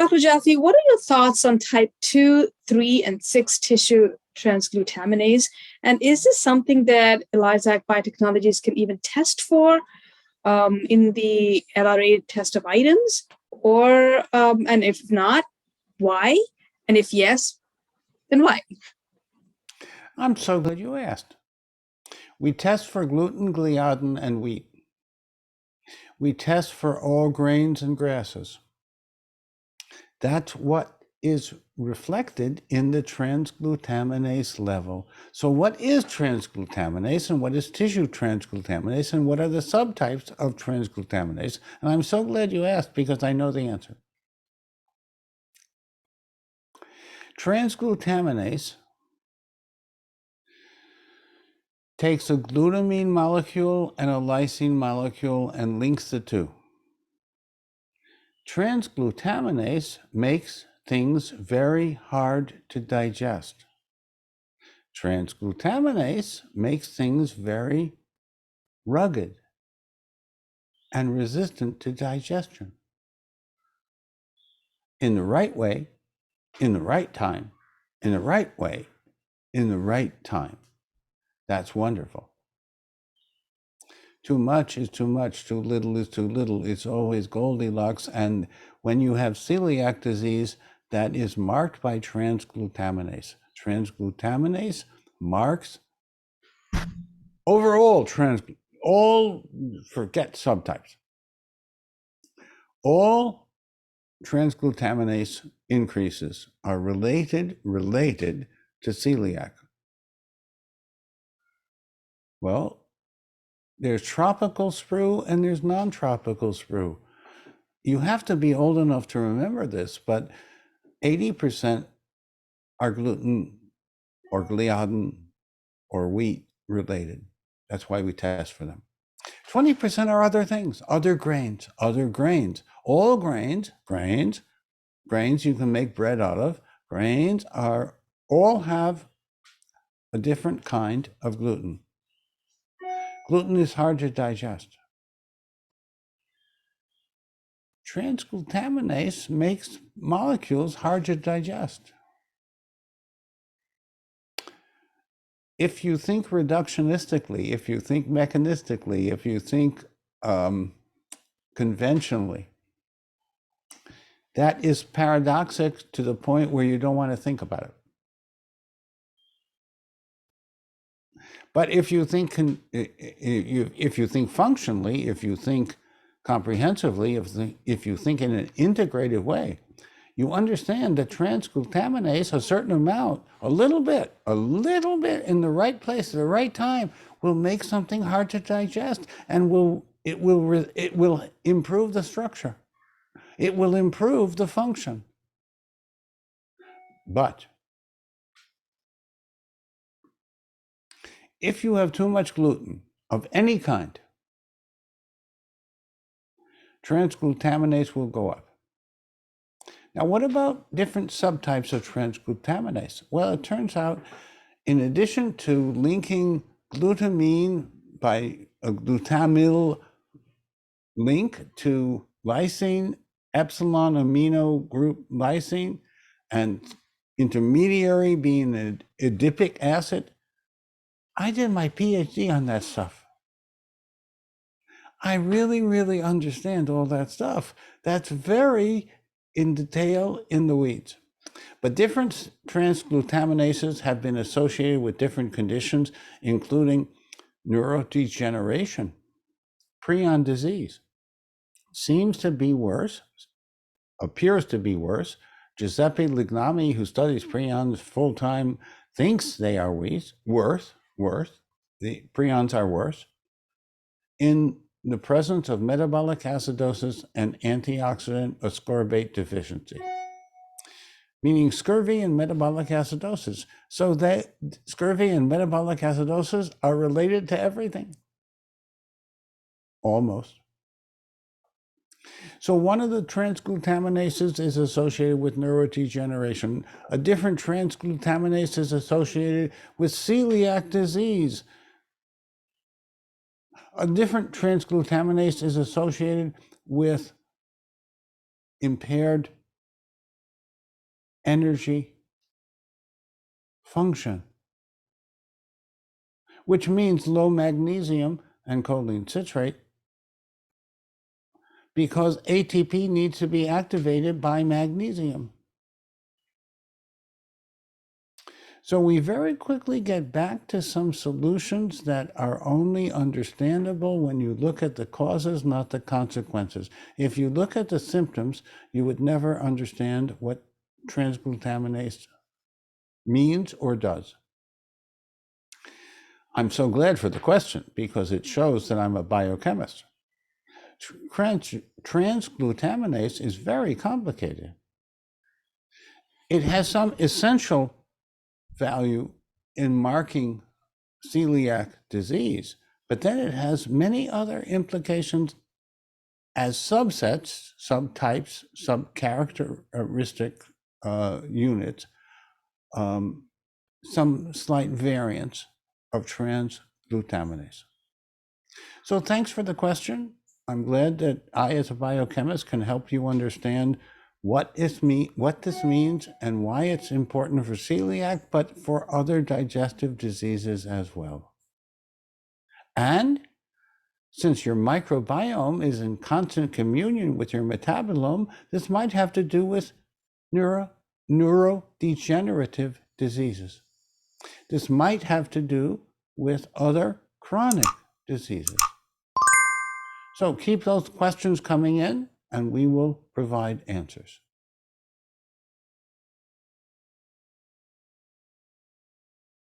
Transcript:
Dr. Jaffe, what are your thoughts on type 2, 3, and 6 tissue transglutaminase? And is this something that ELISAC Biotechnologies can even test for in the LRA test of items? Or, and if not, why? And if yes, then why? I'm so glad you asked. We test for gluten, gliadin, and wheat. We test for all grains and grasses. That's what is reflected in the transglutaminase level. So what is transglutaminase and what is tissue transglutaminase and what are the subtypes of transglutaminase? And I'm so glad you asked because I know the answer. Transglutaminase takes a glutamine molecule and a lysine molecule and links the two. Transglutaminase makes things very hard to digest. Transglutaminase makes things very rugged and resistant to digestion. In the right way, in the right time, in the right way, in the right time. That's wonderful. Too much is too much, too little is too little. It's always Goldilocks. And when you have celiac disease, that is marked by transglutaminase. Transglutaminase marks overall forget subtypes. All transglutaminase increases are related to celiac. Well, there's tropical sprue and there's non-tropical sprue. You have to be old enough to remember this, but 80% are gluten or gliadin or wheat related. That's why we test for them. 20% are other things, other grains, all grains you can make bread out of. Grains all have a different kind of gluten. Gluten is hard to digest. Transglutaminase makes molecules hard to digest. If you think reductionistically, if you think mechanistically, if you think conventionally, that is paradoxic to the point where you don't want to think about it. But if you think functionally, if you think comprehensively, if you think in an integrated way, you understand that transglutaminase, a certain amount, a little bit in the right place at the right time will make something hard to digest, and it will improve the structure. It will improve the function. But if you have too much gluten of any kind, transglutaminase will go up. Now, what about different subtypes of transglutaminase? Well, it turns out, in addition to linking glutamine by a glutamyl link to lysine, epsilon amino group lysine, and intermediary being an adipic acid, I did my PhD on that stuff. I really understand all that stuff. That's very in detail in the weeds. But different transglutaminases have been associated with different conditions, including neurodegeneration, prion disease. Seems to be worse, appears to be worse. Giuseppe Lignami, who studies prions full-time, thinks they are worse. The prions are worse in the presence of metabolic acidosis and antioxidant ascorbate deficiency, meaning scurvy and metabolic acidosis. So that scurvy and metabolic acidosis are related to everything, almost. So one of the transglutaminases is associated with neurodegeneration. A different transglutaminase is associated with celiac disease. A different transglutaminase is associated with impaired energy, function, which means low magnesium and choline citrate, because ATP needs to be activated by magnesium. So we very quickly get back to some solutions that are only understandable when you look at the causes, not the consequences. If you look at the symptoms, you would never understand what transglutaminase means or does. I'm so glad for the question because it shows that I'm a biochemist. Transglutaminase is very complicated. It has some essential value in marking celiac disease, but then it has many other implications as subsets, subtypes, subcharacteristic units, some slight variants of transglutaminase. So thanks for the question. I'm glad that I, as a biochemist, can help you understand what this means and why it's important for celiac, but for other digestive diseases as well. And since your microbiome is in constant communion with your metabolome, this might have to do with neurodegenerative diseases. This might have to do with other chronic diseases. So keep those questions coming in and we will provide answers.